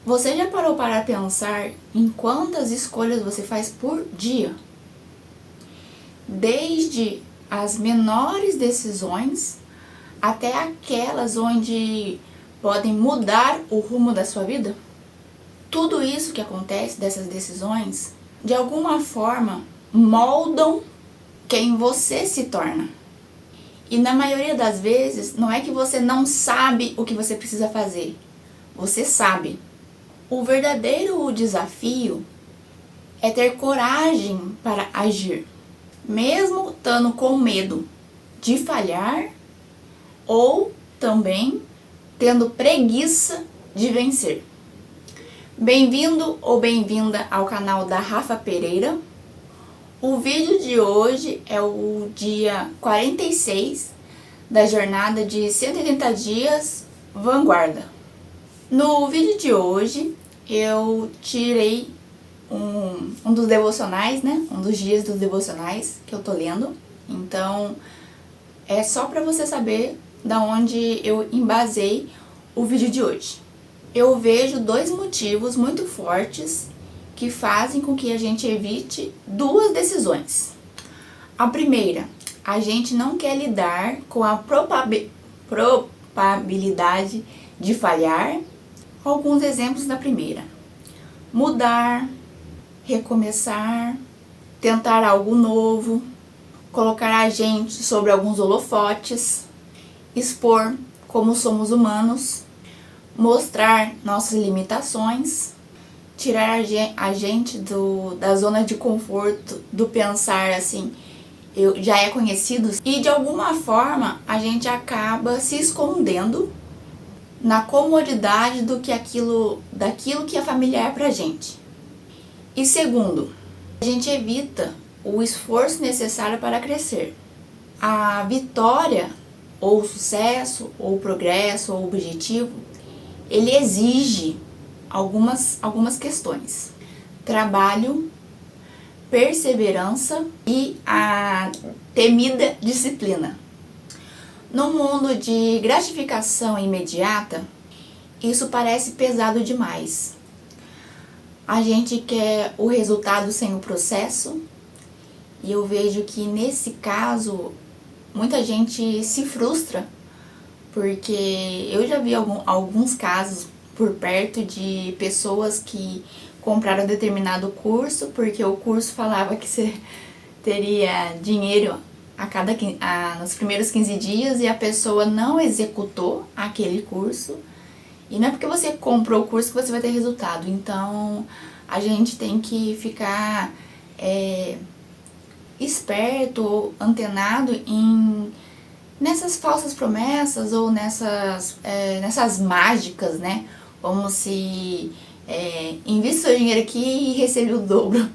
Você já parou para pensar em quantas escolhas você faz por dia? Desde as menores decisões até aquelas onde podem mudar o rumo da sua vida? Tudo isso que acontece, dessas decisões, de alguma forma moldam quem você se torna. E na maioria das vezes, não é que você não sabe o que você precisa fazer. Você sabe. O verdadeiro desafio é ter coragem para agir, mesmo estando com medo de falhar ou também tendo preguiça de vencer. Bem-vindo ou bem-vinda ao canal da Rafa Pereira. O vídeo de hoje é o dia 46 da jornada de 180 dias Vanguarda. No vídeo de hoje eu tirei um dos devocionais, né? Um dos dias dos devocionais que eu tô lendo. Então é só para você saber da onde eu embasei o vídeo de hoje. Eu vejo dois motivos muito fortes que fazem com que a gente evite duas decisões. A primeira, a gente não quer lidar com a probabilidade de falhar. Alguns exemplos da primeira: mudar, recomeçar, tentar algo novo, colocar a gente sobre alguns holofotes, expor como somos humanos, mostrar nossas limitações, tirar a gente da zona de conforto, do pensar assim, já é conhecido, e de alguma forma a gente acaba se escondendo na comodidade daquilo que é familiar pra gente. E segundo, a gente evita o esforço necessário para crescer. A vitória, ou o sucesso, ou o progresso, ou o objetivo, ele exige algumas questões: trabalho, perseverança e a temida disciplina. No mundo de gratificação imediata, isso parece pesado demais. A gente quer o resultado sem o processo, e eu vejo que nesse caso muita gente se frustra, porque eu já vi alguns casos por perto de pessoas que compraram determinado curso porque o curso falava que você teria dinheiro nos primeiros 15 dias e a pessoa não executou aquele curso. E não é porque você comprou o curso que você vai ter resultado. Então a gente tem que ficar esperto, antenado nessas falsas promessas ou nessas mágicas, né? Como se invista seu dinheiro aqui e receba o dobro.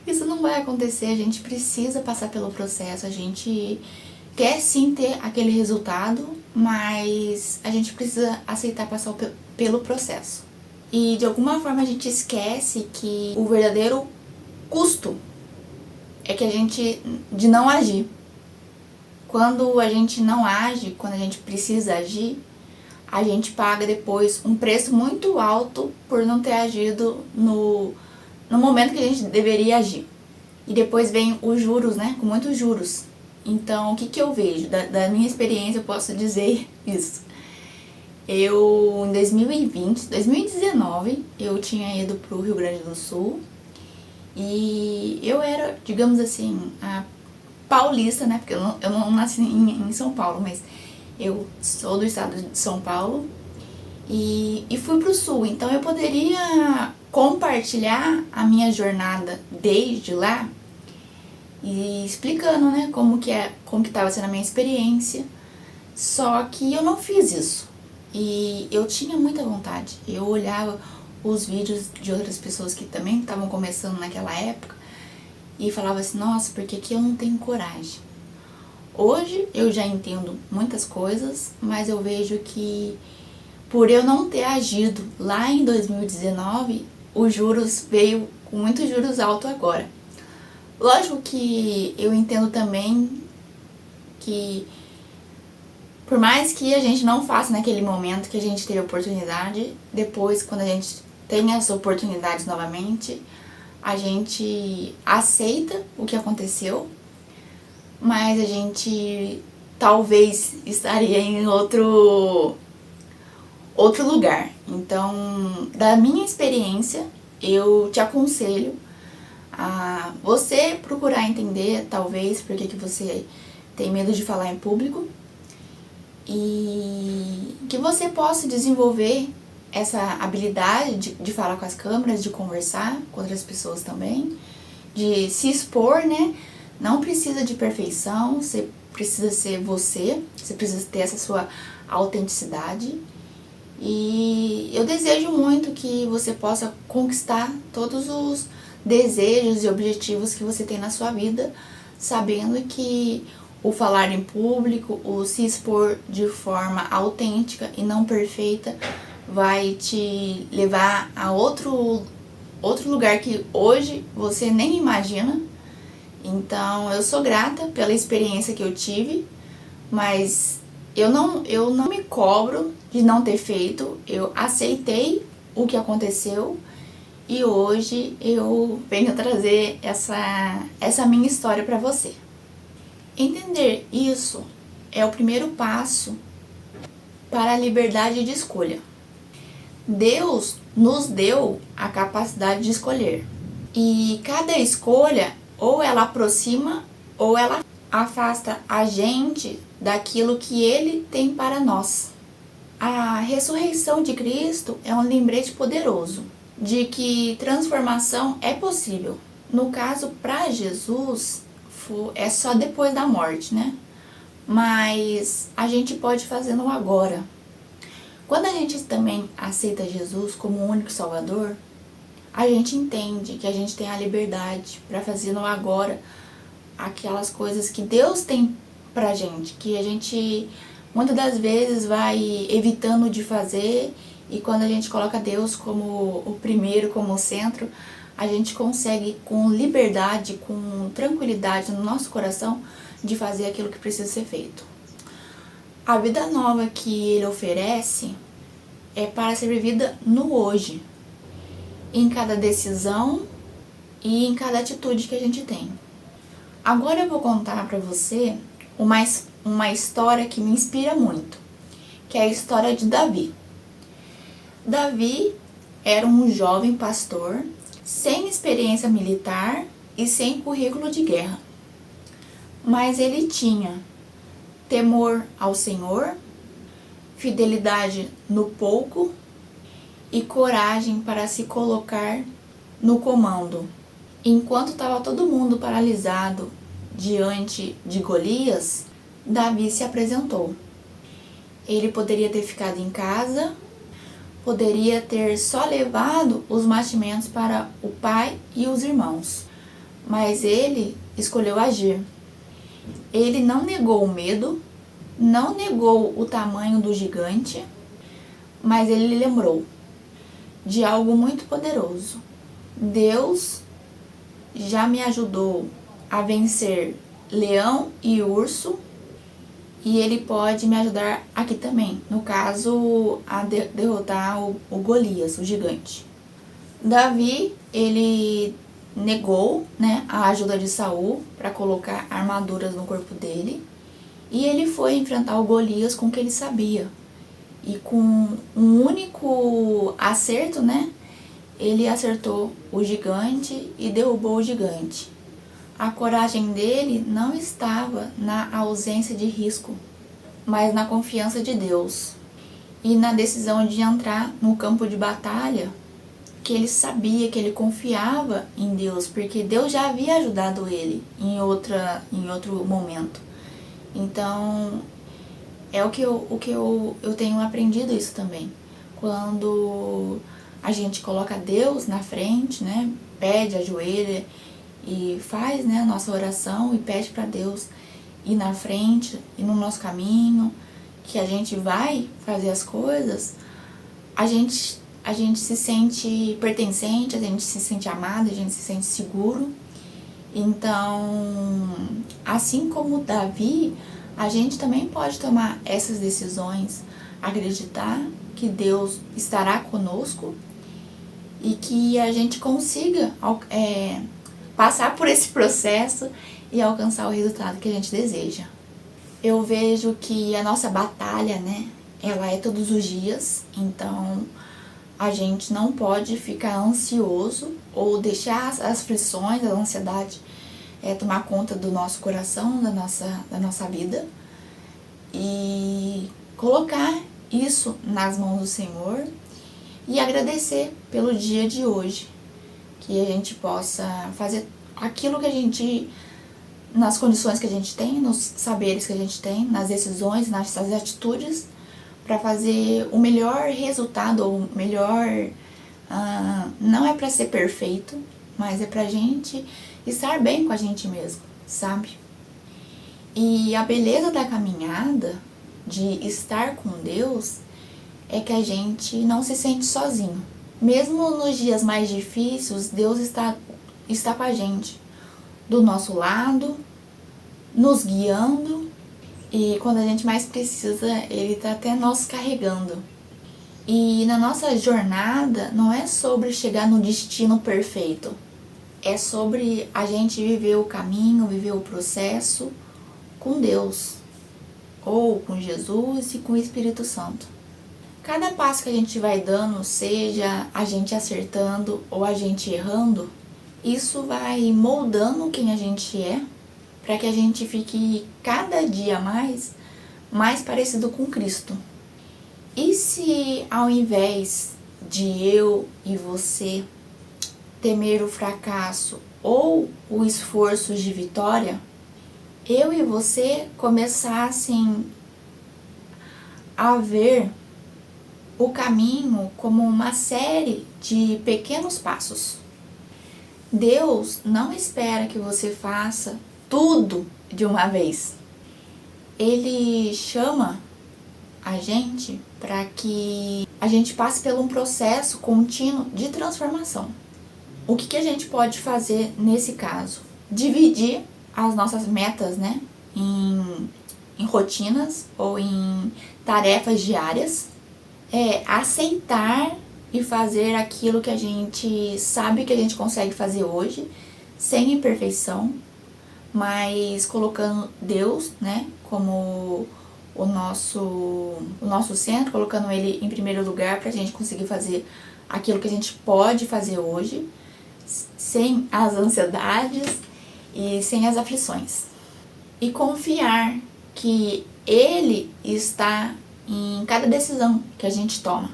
Isso não vai acontecer. A gente precisa passar pelo processo. A gente quer sim ter aquele resultado, mas a gente precisa aceitar passar pelo processo. E de alguma forma a gente esquece que o verdadeiro custo é de não agir. Quando a gente não age, quando a gente precisa agir, a gente paga depois um preço muito alto por não ter agido no momento que a gente deveria agir. E depois vem os juros, né? Com muitos juros. Então, o que eu vejo? Da minha experiência, eu posso dizer isso. Eu, em 2019, eu tinha ido para o Rio Grande do Sul. E eu era, digamos assim, a paulista, né? Porque eu não nasci em São Paulo, mas eu sou do estado de São Paulo e fui pro sul. Então eu poderia compartilhar a minha jornada desde lá e explicando, né, como que estava sendo a minha experiência. Só que eu não fiz isso. E eu tinha muita vontade. Eu olhava os vídeos de outras pessoas que também estavam começando naquela época e falava assim: nossa, por que eu não tenho coragem? Hoje eu já entendo muitas coisas, mas eu vejo que por eu não ter agido lá em 2019, os juros veio com muitos juros altos agora. Lógico que eu entendo também que Por mais que a gente não faça naquele momento que a gente teve a oportunidade, depois, quando a gente tem as oportunidades novamente, a gente aceita o que aconteceu, mas a gente talvez estaria em outro lugar. Então, da minha experiência, eu te aconselho a você procurar entender, talvez, por que você tem medo de falar em público, e que você possa desenvolver essa habilidade de falar com as câmeras, de conversar com outras pessoas também, de se expor, né? Não precisa de perfeição, você precisa ser você precisa ter essa sua autenticidade. E eu desejo muito que você possa conquistar todos os desejos e objetivos que você tem na sua vida, sabendo que o falar em público, o se expor de forma autêntica e não perfeita vai te levar a outro lugar que hoje você nem imagina. Então, eu sou grata pela experiência que eu tive, mas eu não me cobro de não ter feito. Eu aceitei o que aconteceu e hoje eu venho trazer essa minha história para você. Entender isso é o primeiro passo para a liberdade de escolha. Deus nos deu a capacidade de escolher. E cada escolha, ou ela aproxima, ou ela afasta a gente daquilo que Ele tem para nós. A ressurreição de Cristo é um lembrete poderoso de que transformação é possível. No caso, para Jesus, é só depois da morte, né? Mas a gente pode fazer no agora. Quando a gente também aceita Jesus como o único Salvador, a gente entende que a gente tem a liberdade para fazer no agora aquelas coisas que Deus tem pra gente, que a gente muitas das vezes vai evitando de fazer, e quando a gente coloca Deus como o primeiro, como o centro, a gente consegue com liberdade, com tranquilidade no nosso coração de fazer aquilo que precisa ser feito. A vida nova que Ele oferece é para ser vivida no hoje, em cada decisão e em cada atitude que a gente tem. Agora eu vou contar para você uma história que me inspira muito, que é a história de Davi. Davi era um jovem pastor sem experiência militar e sem currículo de guerra, mas ele tinha temor ao Senhor, fidelidade no pouco e coragem para se colocar no comando. Enquanto estava todo mundo paralisado diante de Golias, Davi se apresentou. Ele poderia ter ficado em casa, poderia ter só levado os mantimentos para o pai e os irmãos, mas ele escolheu agir. Ele não negou o medo, não negou o tamanho do gigante, mas ele lembrou de algo muito poderoso. Deus já me ajudou a vencer leão e urso, e Ele pode me ajudar aqui também, no caso, a derrotar o Golias, o gigante. Davi, ele negou, né, a ajuda de Saul para colocar armaduras no corpo dele, e ele foi enfrentar o Golias com o que ele sabia. E com um único acerto, né, ele acertou o gigante e derrubou o gigante. A coragem dele não estava na ausência de risco, mas na confiança de Deus e na decisão de entrar no campo de batalha, que ele sabia, que ele confiava em Deus, porque Deus já havia ajudado ele em outro momento. Então, é o que eu tenho aprendido isso também. Quando a gente coloca Deus na frente, né, pede, ajoelha e faz, né, a nossa oração e pede para Deus ir na frente e no nosso caminho, que a gente vai fazer as coisas, a gente se sente pertencente, a gente se sente amado, a gente se sente seguro. Então, assim como Davi, a gente também pode tomar essas decisões, acreditar que Deus estará conosco e que a gente consiga passar por esse processo e alcançar o resultado que a gente deseja. Eu vejo que a nossa batalha, né, ela é todos os dias, então a gente não pode ficar ansioso ou deixar as aflições, a ansiedade tomar conta do nosso coração, da nossa vida, e colocar isso nas mãos do Senhor e agradecer pelo dia de hoje, que a gente possa fazer aquilo que a gente, nas condições que a gente tem, nos saberes que a gente tem, nas decisões, nas atitudes, para fazer o melhor resultado, ou melhor, não é para ser perfeito, mas é pra gente estar bem com a gente mesmo, sabe? E a beleza da caminhada, de estar com Deus, é que a gente não se sente sozinho. Mesmo nos dias mais difíceis, Deus está com a gente, do nosso lado, nos guiando, e quando a gente mais precisa, Ele está até nos carregando. E na nossa jornada, não é sobre chegar no destino perfeito, é sobre a gente viver o caminho, viver o processo com Deus, ou com Jesus e com o Espírito Santo. Cada passo que a gente vai dando, seja a gente acertando ou a gente errando, isso vai moldando quem a gente é, para que a gente fique cada dia mais parecido com Cristo. E se ao invés de eu e você temer o fracasso ou o esforço de vitória, eu e você começassem a ver o caminho como uma série de pequenos passos. Deus não espera que você faça tudo de uma vez. Ele chama a gente para que a gente passe por um processo contínuo de transformação. O que a gente pode fazer nesse caso? Dividir as nossas metas, né, em rotinas ou em tarefas diárias. Aceitar e fazer aquilo que a gente sabe que a gente consegue fazer hoje, sem imperfeição, mas colocando Deus, né, como o nosso centro, colocando Ele em primeiro lugar para a gente conseguir fazer aquilo que a gente pode fazer hoje, sem as ansiedades e sem as aflições. E confiar que Ele está em cada decisão que a gente toma.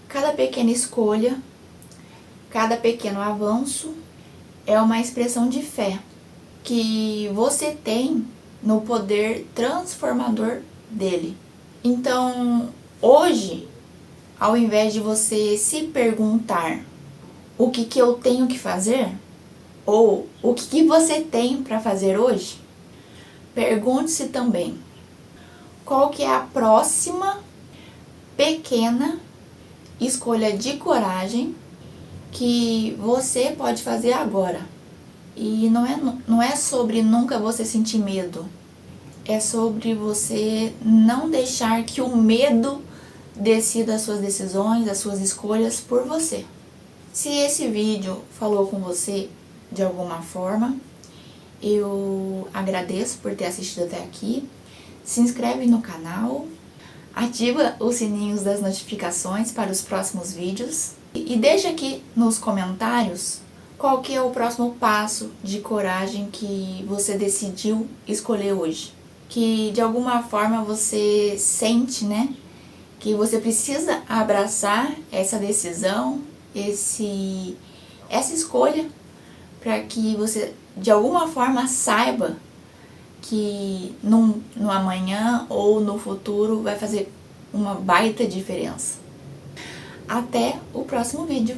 Cada pequena escolha, cada pequeno avanço é uma expressão de fé que você tem no poder transformador dele. Então, hoje, ao invés de você se perguntar o que eu tenho que fazer, ou o que você tem para fazer hoje, pergunte-se também qual que é a próxima pequena escolha de coragem que você pode fazer agora. E não é sobre nunca você sentir medo, é sobre você não deixar que o medo decida as suas decisões, as suas escolhas por você. Se esse vídeo falou com você de alguma forma, eu agradeço por ter assistido até aqui. Se inscreve no canal, ativa os sininhos das notificações para os próximos vídeos e deixa aqui nos comentários qual que é o próximo passo de coragem que você decidiu escolher hoje. Que de alguma forma você sente, né, que você precisa abraçar essa decisão, essa escolha, para que você de alguma forma saiba que no amanhã ou no futuro vai fazer uma baita diferença. Até o próximo vídeo.